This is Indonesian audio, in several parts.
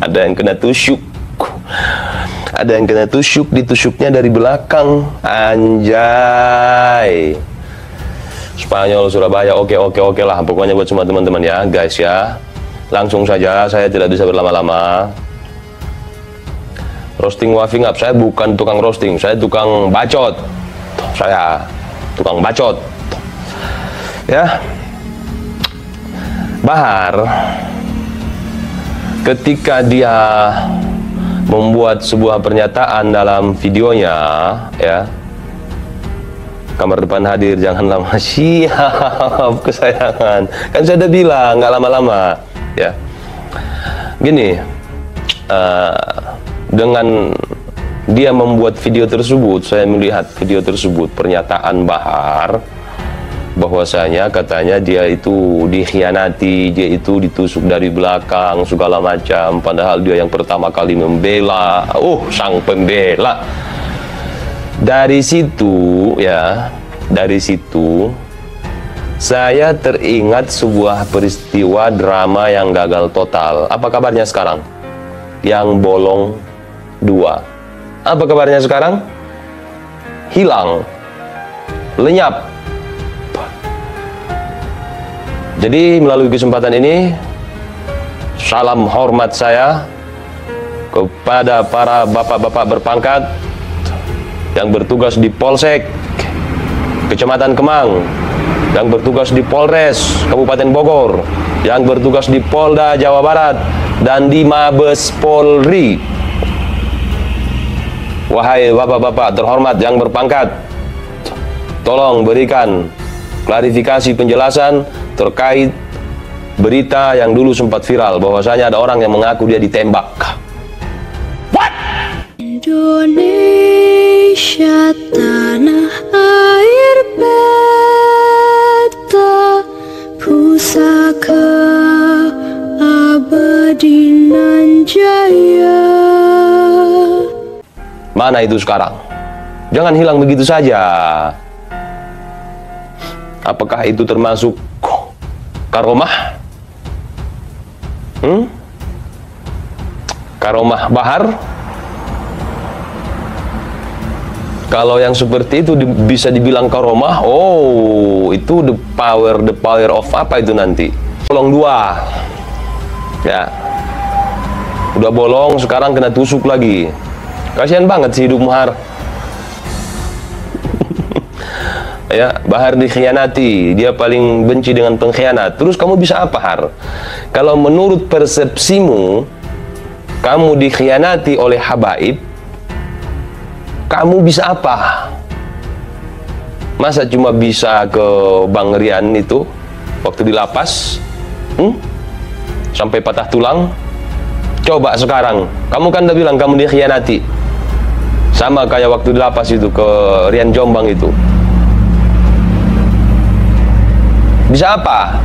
Ada yang kena tusuk. Ada yang kena tusuk, ditusuknya dari belakang. Anjay. Spanyol, Surabaya, oke lah. Pokoknya buat semua teman-teman ya, guys ya. Langsung saja, saya tidak bisa berlama-lama. Roasting wafing up, saya bukan tukang roasting, saya tukang bacot. Saya tukang bacot. Ya. Bahar ketika dia membuat sebuah pernyataan dalam videonya, ya, kamar depan hadir, jangan lama. Siap kesayangan, kan saya udah bilang nggak lama-lama, ya. Gini, dengan dia membuat video tersebut, saya melihat video tersebut, pernyataan Bahar bahwasanya katanya dia itu dikhianati, dia itu ditusuk dari belakang segala macam, padahal dia yang pertama kali membela, sang pembela. Dari situ ya, dari situ saya teringat sebuah peristiwa drama yang gagal total. Apa kabarnya sekarang? Yang Bolong 2. Apa kabarnya sekarang? Hilang, lenyap. Jadi melalui kesempatan ini, salam hormat saya kepada para bapak-bapak berpangkat yang bertugas di Polsek Kecamatan Kemang, yang bertugas di Polres Kabupaten Bogor, yang bertugas di Polda Jawa Barat, dan di Mabes Polri. Wahai bapak-bapak terhormat yang berpangkat, tolong berikan klarifikasi penjelasan terkait berita yang dulu sempat viral bahwasanya ada orang yang mengaku dia ditembak. What? Indonesia tanah air beta, pusaka abadi nan jaya. Mana itu sekarang? Jangan hilang begitu saja. Apakah itu termasuk karomah? Karomah Bahar? Kalau yang seperti itu bisa dibilang karomah, itu the power of apa itu nanti? Bolong 2. Ya. Udah bolong, sekarang kena tusuk lagi. Kasihan banget sih hidup Bahar. Ya, Bahar dikhianati, dia paling benci dengan pengkhianat. Terus kamu bisa apa, Har? Kalau menurut persepsimu kamu dikhianati oleh habaib, kamu bisa apa? Masa cuma bisa ke Bang Rian itu waktu di lapas? Sampai patah tulang? Coba sekarang, kamu kan udah bilang kamu dikhianati. Sama kayak waktu di lapas itu ke Rian Jombang itu. Bisa apa?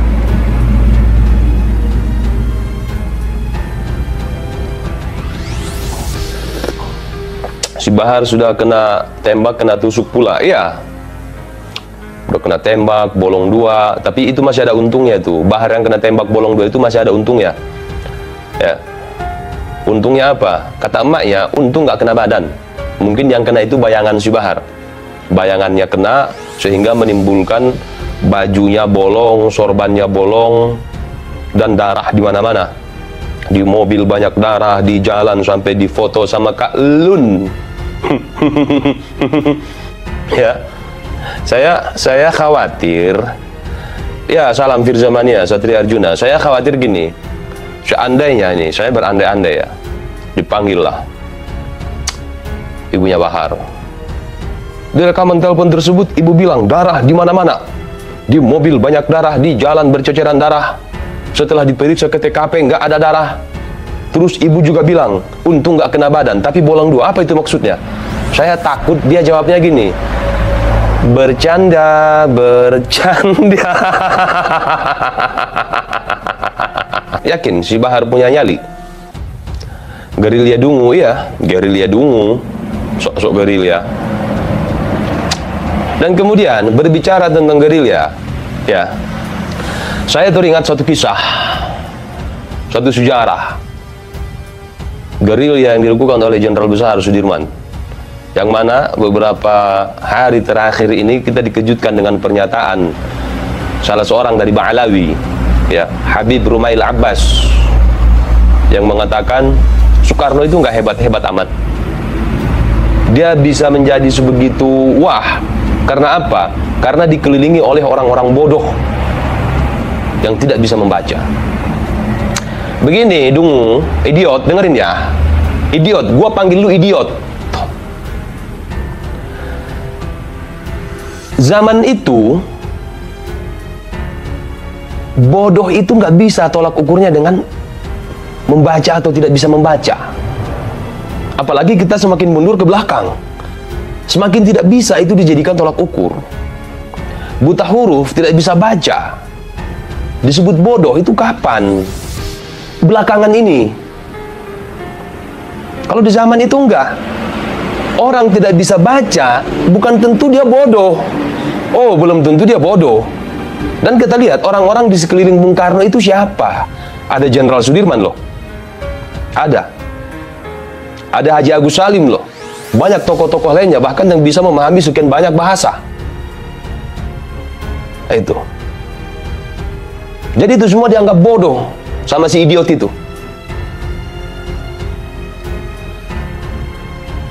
Si Bahar sudah kena tembak, kena tusuk pula. Iya. Udah kena tembak, bolong 2. Tapi itu masih ada untungnya tuh. Bahar yang kena tembak bolong 2 itu masih ada untungnya. Ya. Untungnya apa? Kata emaknya, untung nggak kena badan. Mungkin yang kena itu bayangan si Bahar. Bayangannya kena sehingga menimbulkan bajunya bolong, sorbannya bolong, dan darah di mana-mana. Di mobil banyak darah, di jalan sampai difoto sama Kak Lun. Ya, saya khawatir. Ya, salam Firza Mania, Satria Arjuna. Saya khawatir gini. Seandainya nih, saya berandai-andai ya, dipanggil lah ibunya Bahar. Di rekaman telepon tersebut, ibu bilang darah di mana-mana. Di mobil banyak darah, di jalan berceceran darah. Setelah diperiksa ke TKP nggak ada darah. Terus ibu juga bilang, untung nggak kena badan, tapi bolong 2. Apa itu maksudnya? Saya takut dia jawabnya gini, bercanda. Yakin si Bahar punya nyali? Gerilya dungu, iya, gerilya dungu, sok-sok gerilya. Dan kemudian berbicara tentang gerilya, ya, saya teringat suatu kisah, suatu sejarah. gerilya yang dilakukan oleh Jenderal Besar Sudirman, yang mana beberapa hari terakhir ini kita dikejutkan dengan pernyataan salah seorang dari Ba'alawi, ya, Habib Rumail Abbas, yang mengatakan Soekarno itu nggak hebat-hebat amat. Dia bisa menjadi sebegitu wah karena apa? Karena dikelilingi oleh orang-orang bodoh yang tidak bisa membaca. Begini, Dungu, idiot, dengerin ya. Idiot, gua panggil lu idiot. Zaman itu, bodoh itu nggak bisa tolak ukurnya dengan membaca atau tidak bisa membaca. Apalagi kita semakin mundur ke belakang, semakin tidak bisa itu dijadikan tolak ukur. Buta huruf, tidak bisa baca, disebut bodoh itu kapan? Belakangan ini. Kalau di zaman itu enggak. Orang tidak bisa baca bukan tentu dia bodoh. Oh, belum tentu dia bodoh. Dan kita lihat orang-orang di sekeliling Bung Karno itu siapa? Ada Jenderal Sudirman loh. Ada Haji Agus Salim loh. Banyak tokoh-tokoh lainnya bahkan yang bisa memahami sekian banyak bahasa. Itu. Jadi itu semua dianggap bodoh sama si idiot itu.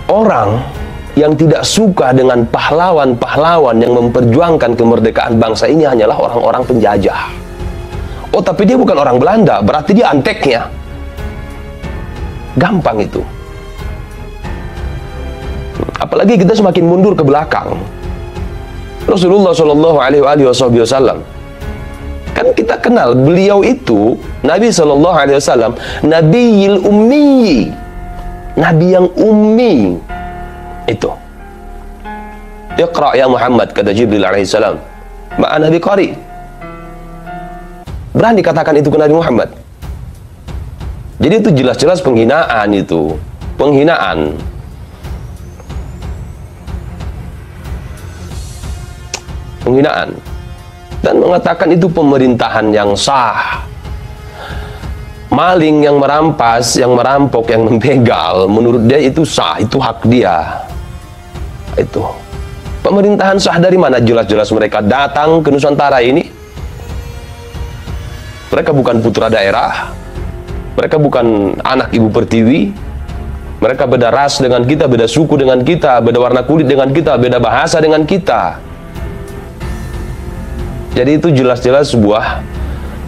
Orang yang tidak suka dengan pahlawan-pahlawan yang memperjuangkan kemerdekaan bangsa ini hanyalah orang-orang penjajah. Oh, tapi dia bukan orang Belanda, berarti dia anteknya. Gampang itu. Apalagi kita semakin mundur ke belakang. Rasulullah Shallallahu Alaihi Wasallam, kan kita kenal beliau itu Nabi Shallallahu Alaihi Wasallam, Nabiyil Ummi, Nabi yang ummi. Itu. Iqra ya Muhammad, kata Jibril alaihissalam. Ma'ana biqari. Berani katakan itu ke Nabi Muhammad. Jadi itu jelas-jelas penghinaan itu. Penghinaan. Penghinaan. Dan mengatakan itu pemerintahan yang sah. Maling yang merampas, yang merampok, yang membegal, menurut dia itu sah, itu hak dia. Itu. Pemerintahan sah dari mana? Jelas-jelas mereka datang ke Nusantara ini. Mereka bukan putra daerah. Mereka bukan anak ibu pertiwi. Mereka beda ras dengan kita, beda suku dengan kita, beda warna kulit dengan kita, beda bahasa dengan kita. Jadi itu jelas-jelas sebuah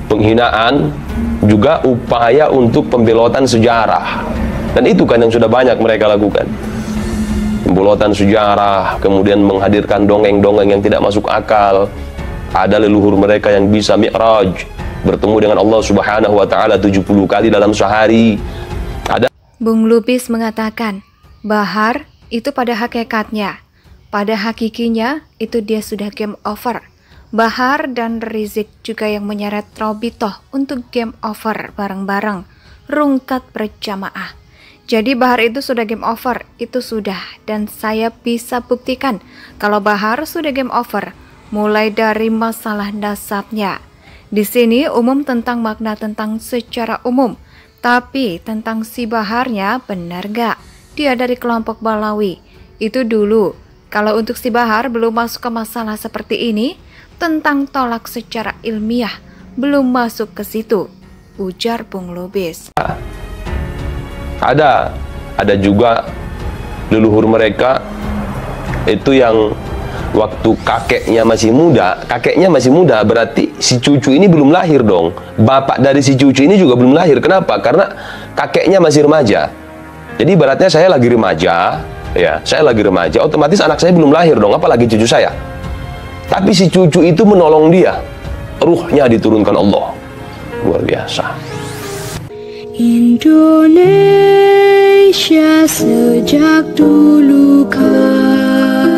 penghinaan, juga upaya untuk pembelotan sejarah. Dan itu kan yang sudah banyak mereka lakukan. Pembelotan sejarah, kemudian menghadirkan dongeng-dongeng yang tidak masuk akal. Ada leluhur mereka yang bisa mi'raj, bertemu dengan Allah Subhanahu wa taala 70 kali dalam sehari. Ada Bung Lubis mengatakan, Bahar itu pada hakikatnya, pada hakikinya itu dia sudah game over. Bahar dan Rizik juga yang menyeret Robitoh untuk game over bareng-bareng, rungkat berjamaah. Jadi Bahar itu sudah game over, itu sudah. Dan saya bisa buktikan kalau Bahar sudah game over, mulai dari masalah nasabnya. Di sini umum tentang makna tentang secara umum, tapi tentang si Baharnya benar gak? Dia dari kelompok Balawi. Itu dulu. Kalau untuk si Bahar belum masuk ke masalah seperti ini, tentang tolak secara ilmiah belum masuk ke situ, ujar Bung Lubis. Ada juga leluhur mereka itu yang waktu kakeknya masih muda berarti si cucu ini belum lahir dong. Bapak dari si cucu ini juga belum lahir. Kenapa? Karena kakeknya masih remaja. Jadi ibaratnya saya lagi remaja, ya, saya lagi remaja, otomatis anak saya belum lahir dong, apalagi cucu saya. Tapi si cucu itu menolong dia. Ruhnya diturunkan Allah. Luar biasa. Indonesia sejak dulu kala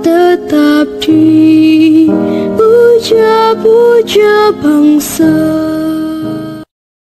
tetap dipuja-puja bangsa.